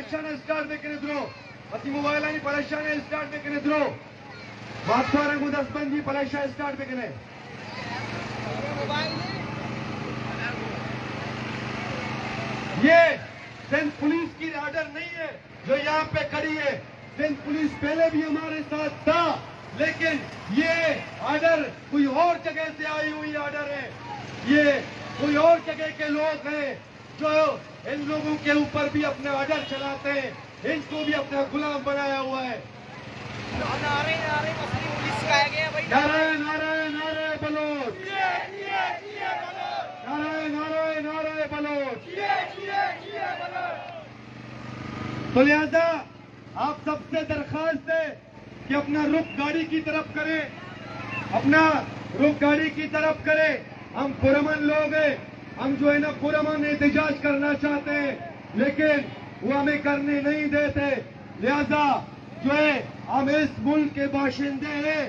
పరీక్షను స్టార్ట్ bekiniದ್ರು ಅತಿ mobile ani ಪರೀಕ್ಷಾನೆ start bekiniದ್ರು ಮಾತ್ವಾರಂಗು 10 बंदी परीक्षा स्टार्ट bekine ये सिंध पुलिस की ऑर्डर नहीं है जो यहाँ पे खड़ी है। सिंध पुलिस पहले भी हमारे साथ था, लेकिन ये ऑर्डर कोई और जगह से आई हुई ऑर्डर है। ये कोई और जगह के लोग हैं जो इन लोगों के ऊपर भी अपने ऑर्डर चलाते हैं, इनको भी अपना गुलाम बनाया हुआ है। नारे नारे मसली पुलिस का आ गया भाई। नारे नारे नारे बलोच, नारे नारे नारे बलोच। तो लिहाजा आप सबसे दरखास्त है कि अपना रुख गाड़ी की तरफ करें, अपना रुख गाड़ी की तरफ करें। हम पुरअमन लोग हैं, हम जो है ना पुरअमन एहतजाज करना चाहते हैं, लेकिन वो हमें करने नहीं देते। लिहाजा जो है हम इस मुल्क के बाशिंदे हैं,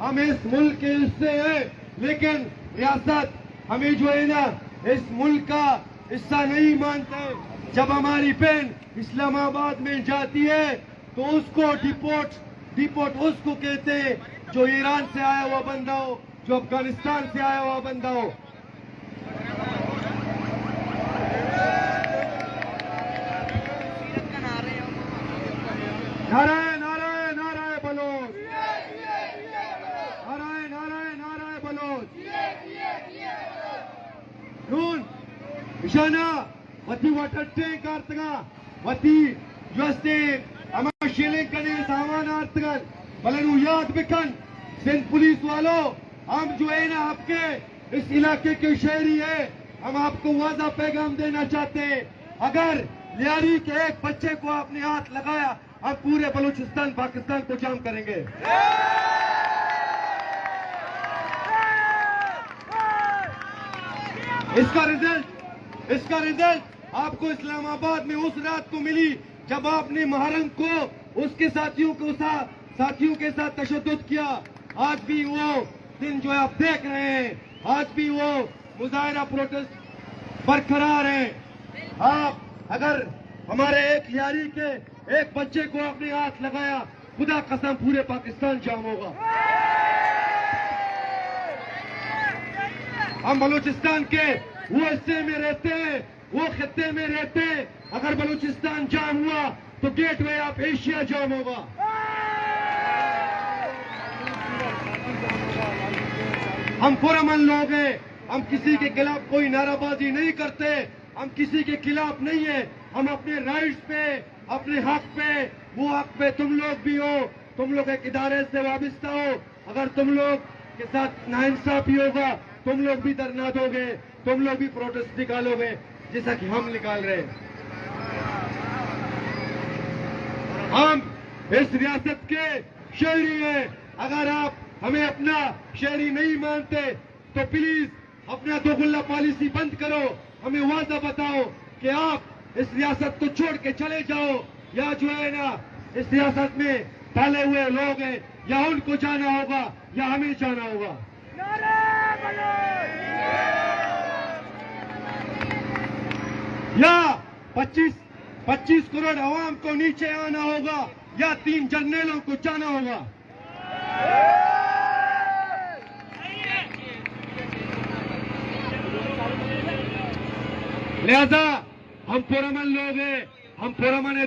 हम इस मुल्क के हिस्से हैं, लेकिन रियासत हमें जो है ना इस मुल्क का हिस्सा नहीं मानते। जब हमारी बहन इस्लामाबाद में जाती है तो उसको डिपोर्ट उसको कहते हैं जो ईरान से आया हुआ बंदा हो, जो अफगानिस्तान से आया हुआ बंदा हो। नारे नारे नारे बलोच, नारे नारे नारे बलोच। नून इशाना वती वाटर टैंक आर्तगा वती जस्ते अमर शिलिंग कने सामान आर्तगन बलन याद बिकन सिंध पुलिस वालों, हम जो है ना आपके इस इलाके के शहरी है, हम आपको वादा पैगाम देना चाहते हैं। अगर लियारी के एक बच्चे को आपने हाथ लगाया, हम पूरे बलूचिस्तान पाकिस्तान को जाम करेंगे। इसका रिजल्ट आपको इस्लामाबाद में उस रात को मिली जब आपने मुहर्रम को उसके साथियों के साथ तशद्दुद किया। आज भी वो दिन जो है आप देख रहे हैं, आज भी वो मुजाहिरा प्रोटेस्ट बरकरार है। आप अगर हमारे एक लियारी के एक बच्चे को आपने हाथ लगाया, खुदा कसम पूरे पाकिस्तान जाम होगा। हम बलूचिस्तान के वो हिस्से में रहते हैं, वो खित्ते में रहते हैं। अगर बलूचिस्तान जाम हुआ तो गेटवे ऑफ एशिया जाम होगा। हम पुरअमन लोग हैं, हम किसी के खिलाफ कोई नाराबाजी नहीं करते, हम किसी के खिलाफ नहीं है। हम अपने राइट्स पे, अपने हक पे, वो हक पे तुम लोग भी हो, तुम लोग एक इदारे से वाबस्ता हो। अगर तुम लोग के साथ नाइंसाफी होगा, तुम लोग भी धरना दोगे, तुम लोग भी प्रोटेस्ट निकालोगे, जैसा कि हम निकाल रहे हैं। हम इस रियासत के शहरी हैं। अगर आप हमें अपना शहरी नहीं मानते तो प्लीज अपना दोगुल्ला पॉलिसी बंद करो, हमें वादा बताओ कि आप इस रियासत को छोड़ के चले जाओ, या जो है ना इस रियासत में पाले हुए लोग हैं, या उनको जाना होगा या हमें जाना होगा। या 25 करोड़ आवाम को नीचे आना होगा, या 3 जर्नलों को जाना होगा। लिहाजा हम पुरअमन लोग हैं, हम पुरअमन